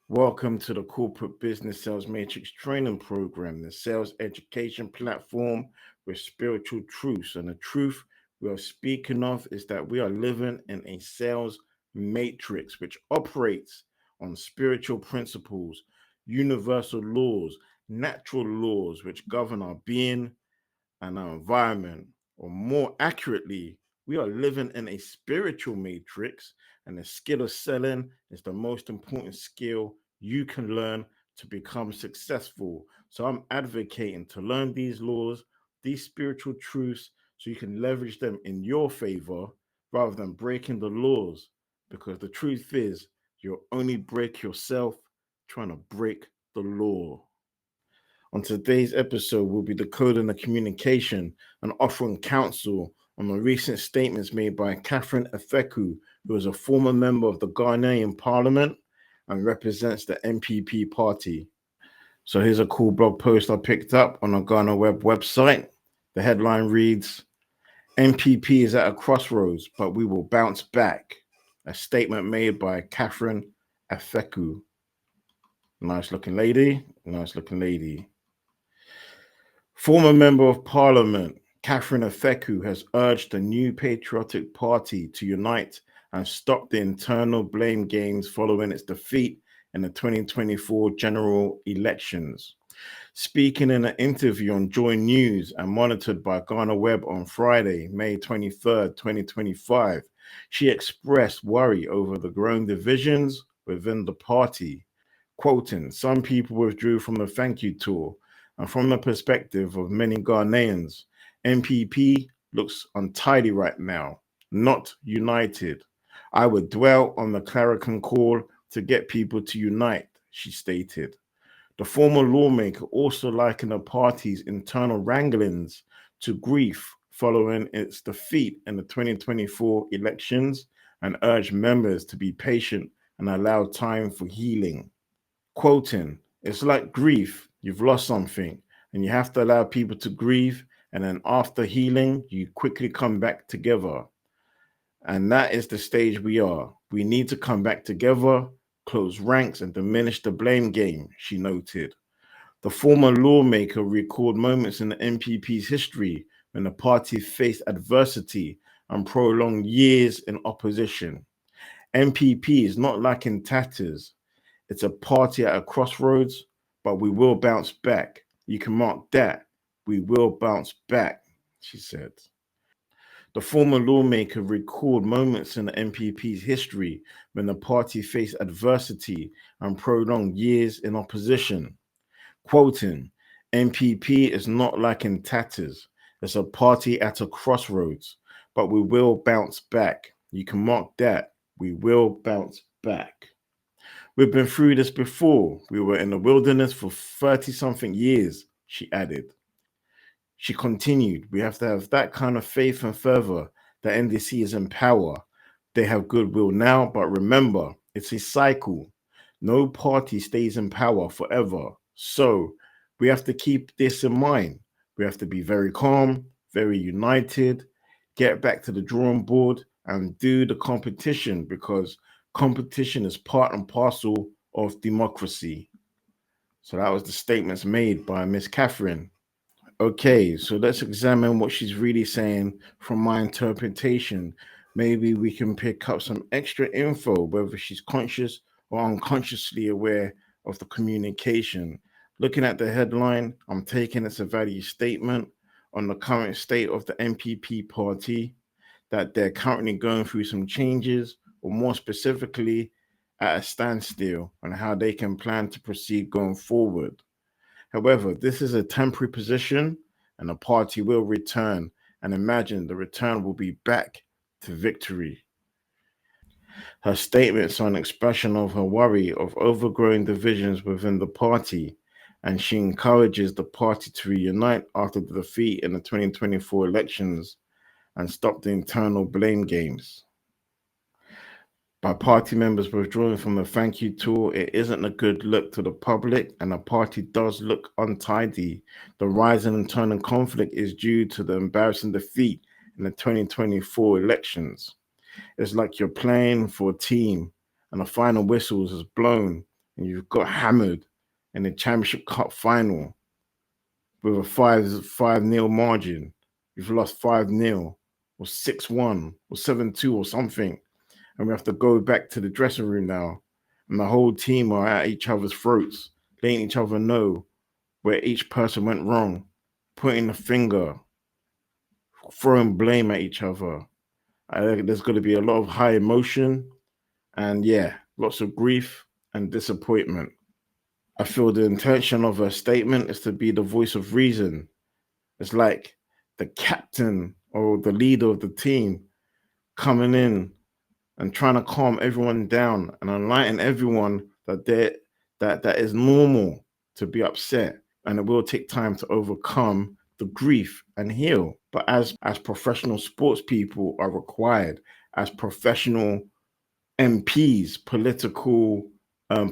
Welcome to the Corporate Business Sales Matrix Training Program, the sales education platform with spiritual truths. And the truth we are speaking of is that we are living in a sales matrix which operates on spiritual principles, universal laws, natural laws which govern our being and our environment, or more accurately, we are living in a spiritual matrix, and the skill of selling is the most important skill you can learn to become successful. So, I'm advocating to learn these laws, these spiritual truths, so you can leverage them in your favor rather than breaking the laws. Because the truth is, you'll only break yourself trying to break the law. On today's episode, we'll be decoding the communication and offering counsel on the recent statements made by Catherine Afeku, who is a former member of the Ghanaian Parliament and represents the NPP party. So here's a cool blog post I picked up on the Ghana website. The headline reads, NPP is at a crossroads, but we will bounce back. A statement made by Catherine Afeku. Nice looking lady. Former Member of Parliament Catherine Afeku has urged the new patriotic party to unite and stop the internal blame games following its defeat in the 2024 general elections. Speaking in an interview on Joy News and monitored by Ghana Web on Friday, May 23rd, 2025, she expressed worry over the growing divisions within the party. Quoting, some people withdrew from the thank you tour, and from the perspective of many Ghanaians, NPP looks untidy right now, not united. I would dwell on the clarion call to get people to unite, she stated. The former lawmaker also likened the party's internal wranglings to grief following its defeat in the 2024 elections and urged members to be patient and allow time for healing. Quoting, it's like grief. You've lost something and you have to allow people to grieve. And then after healing, you quickly come back together. And that is the stage we are. We need to come back together, close ranks, and diminish the blame game, she noted. The former lawmaker recalled moments in the NPP's history when the party faced adversity and prolonged years in opposition. NPP is not like in tatters. It's a party at a crossroads, but we will bounce back. You can mark that. We will bounce back, she said. The former lawmaker recalled moments in the NPP's history when the party faced adversity and prolonged years in opposition. Quoting, NPP is not like in tatters. It's a party at a crossroads, but we will bounce back. You can mark that. We will bounce back. We've been through this before. We were in the wilderness for 30-something years, she added. She continued, we have to have that kind of faith and fervor that NDC is in power. They have goodwill now, but remember, it's a cycle. No party stays in power forever. So we have to keep this in mind. We have to be very calm, very united, get back to the drawing board and do the competition because competition is part and parcel of democracy. So that was the statements made by Miss Catherine. Okay, so let's examine what she's really saying from my interpretation. Maybe we can pick up some extra info, whether she's conscious or unconsciously aware of the communication. Looking at the headline, I'm taking it's a value statement on the current state of the NPP party, that they're currently going through some changes, or more specifically, at a standstill on how they can plan to proceed going forward. However, this is a temporary position and the party will return, and imagine the return will be back to victory. Her statements are an expression of her worry of overgrowing divisions within the party, and she encourages the party to reunite after the defeat in the 2024 elections and stop the internal blame games. By party members withdrawing from the thank you tour, it isn't a good look to the public, and the party does look untidy. The rise in internal conflict is due to the embarrassing defeat in the 2024 elections. It's like you're playing for a team and the final whistles is blown, and you've got hammered in the Championship Cup final with a 5-0 margin. You've lost 5-0 or 6-1 or 7-2 or something. And we have to go back to the dressing room now. And the whole team are at each other's throats, letting each other know where each person went wrong, pointing the finger, throwing blame at each other. I think there's going to be a lot of high emotion and, yeah, lots of grief and disappointment. I feel the intention of her statement is to be the voice of reason. It's like the captain or the leader of the team coming in and trying to calm everyone down and enlighten everyone that is normal to be upset, and it will take time to overcome the grief and heal. But as professional sports people are required, as professional MPs, political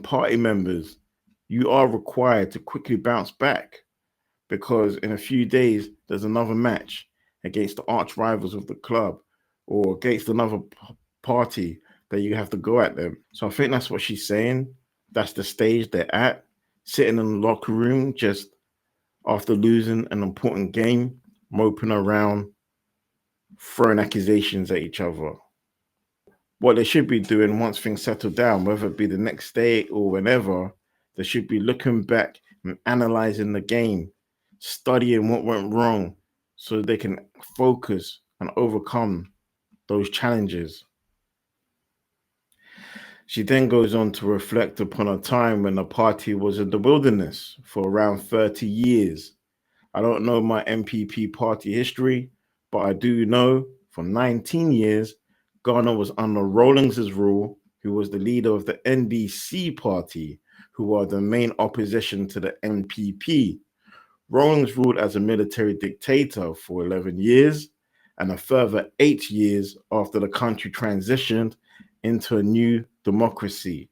party members, you are required to quickly bounce back, because in a few days there's another match against the arch rivals of the club or against another party that you have to go at them. So I think that's what she's saying. That's the stage they're at, sitting in the locker room just after losing an important game, moping around, throwing accusations at each other. What they should be doing once things settle down, whether it be the next day or whenever, they should be looking back and analyzing the game, studying what went wrong so they can focus and overcome those challenges. She then goes on to reflect upon a time when the party was in the wilderness for around 30 years. I don't know my NPP party history, but I do know for 19 years, Ghana was under Rawlings's rule, who was the leader of the NDC party, who are the main opposition to the NPP. Rawlings ruled as a military dictator for 11 years and a further 8 years after the country transitioned into a new democracy.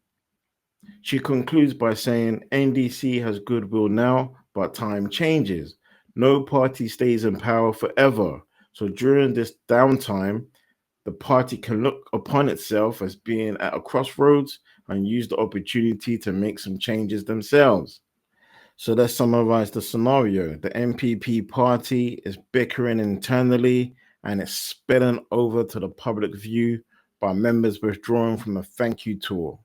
She concludes by saying NDC has goodwill now, but time changes. No party stays in power forever. So during this downtime, the party can look upon itself as being at a crossroads and use the opportunity to make some changes themselves. So let's summarize the scenario. The NPP party is bickering internally and it's spilling over to the public view by members withdrawing from the thank you tour,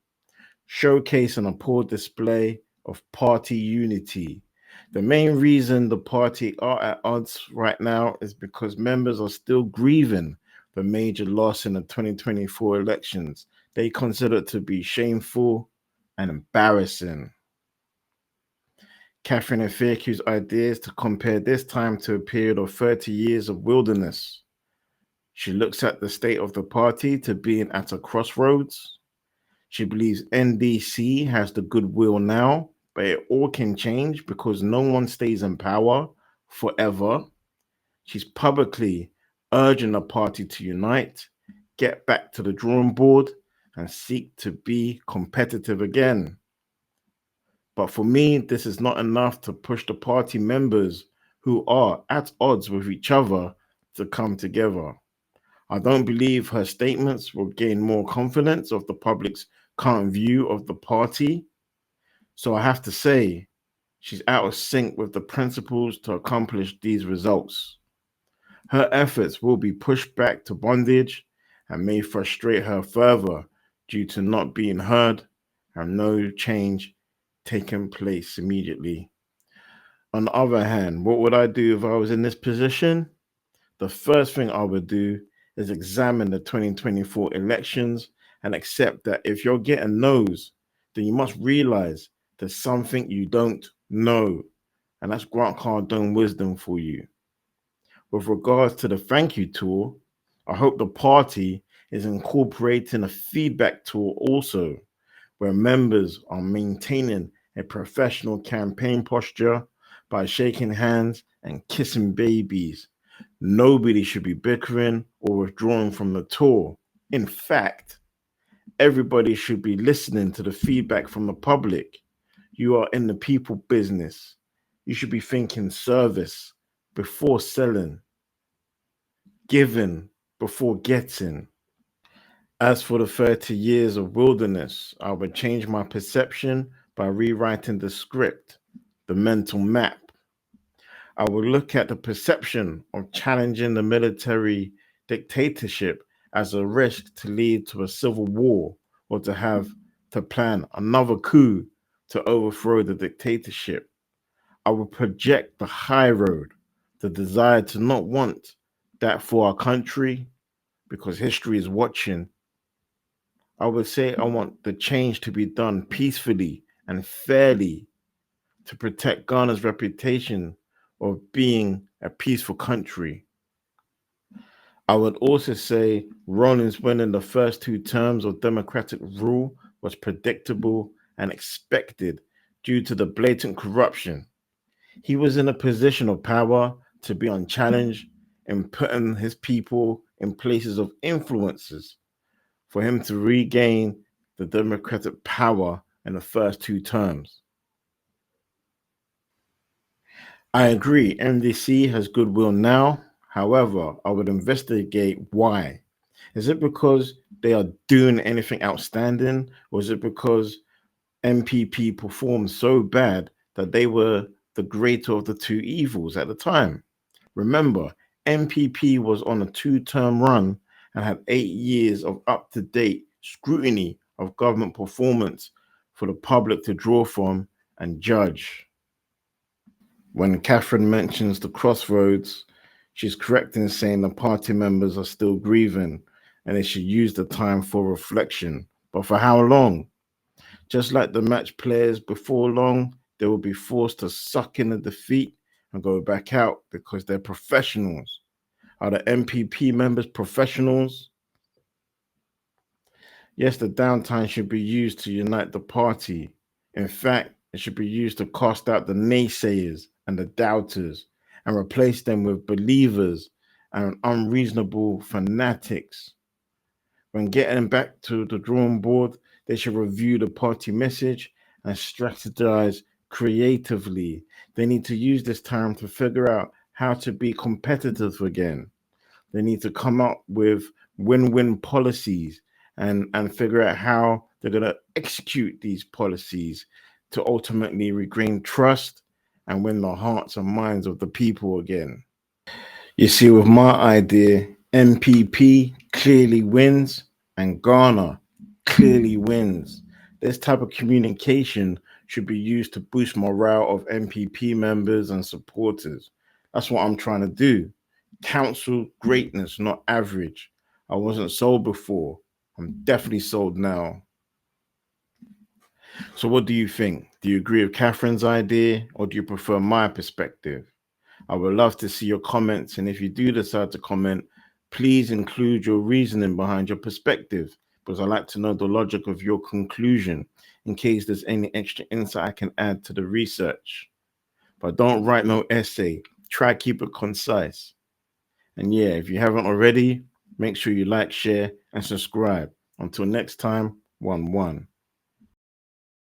showcasing a poor display of party unity. The main reason the party are at odds right now is because members are still grieving the major loss in the 2024 elections. They consider it to be shameful and embarrassing. Catherine Afeku's idea is to compare this time to a period of 30 years of wilderness. She looks at the state of the party to being at a crossroads. She believes NDC has the goodwill now, but it all can change because no one stays in power forever. She's publicly urging the party to unite, get back to the drawing board, and seek to be competitive again. But for me, this is not enough to push the party members who are at odds with each other to come together. I don't believe her statements will gain more confidence of the public's current view of the party. So I have to say, she's out of sync with the principles to accomplish these results. Her efforts will be pushed back to bondage and may frustrate her further due to not being heard and no change taking place immediately. On the other hand, what would I do if I was in this position? The first thing I would do is examine the 2024 elections and accept that if you're getting no's, then you must realize there's something you don't know. And that's Grant Cardone wisdom for you. With regards to the thank you tour, I hope the party is incorporating a feedback tool also, where members are maintaining a professional campaign posture by shaking hands and kissing babies. Nobody should be bickering or withdrawing from the tour. In fact, everybody should be listening to the feedback from the public. You are in the people business. You should be thinking service before selling, giving before getting. As for the 30 years of wilderness, I would change my perception by rewriting the script, the mental map. I would look at the perception of challenging the military dictatorship as a risk to lead to a civil war or to have to plan another coup to overthrow the dictatorship. I would project the high road, the desire to not want that for our country because history is watching. I would say I want the change to be done peacefully and fairly to protect Ghana's reputation of being a peaceful country. I would also say Rawlings winning the first two terms of democratic rule was predictable and expected due to the blatant corruption. He was in a position of power to be unchallenged and putting his people in places of influences for him to regain the democratic power in the first two terms. I agree, MDC has goodwill now. However, I would investigate why. Is it because they are doing anything outstanding, or is it because NPP performed so bad that they were the greater of the two evils at the time? Remember, NPP was on a two-term run and had 8 years of up-to-date scrutiny of government performance for the public to draw from and judge. When Catherine mentions the crossroads, she's correct in saying the party members are still grieving and they should use the time for reflection. But for how long? Just like the match players, before long, they will be forced to suck in the defeat and go back out because they're professionals. Are the MPP members professionals? Yes, the downtime should be used to unite the party. In fact, it should be used to cast out the naysayers and the doubters and replace them with believers and unreasonable fanatics. When getting back to the drawing board, they should review the party message and strategize creatively. They need to use this time to figure out how to be competitive again. They need to come up with win-win policies and figure out how they're going to execute these policies to ultimately regain trust and win the hearts and minds of the people again. You see, with my idea, MPP clearly wins and Ghana clearly wins. This type of communication should be used to boost morale of MPP members and supporters. That's what I'm trying to do. Counsel greatness, not average. I wasn't sold before. I'm definitely sold now. So, what do you think? Do you agree with Catherine's idea or do you prefer my perspective? I would love to see your comments. And if you do decide to comment, please include your reasoning behind your perspective, because I like to know the logic of your conclusion in case there's any extra insight I can add to the research. But don't write no essay. Try keep it concise. And yeah, if you haven't already, make sure you like, share, and subscribe. Until next time, 1-1.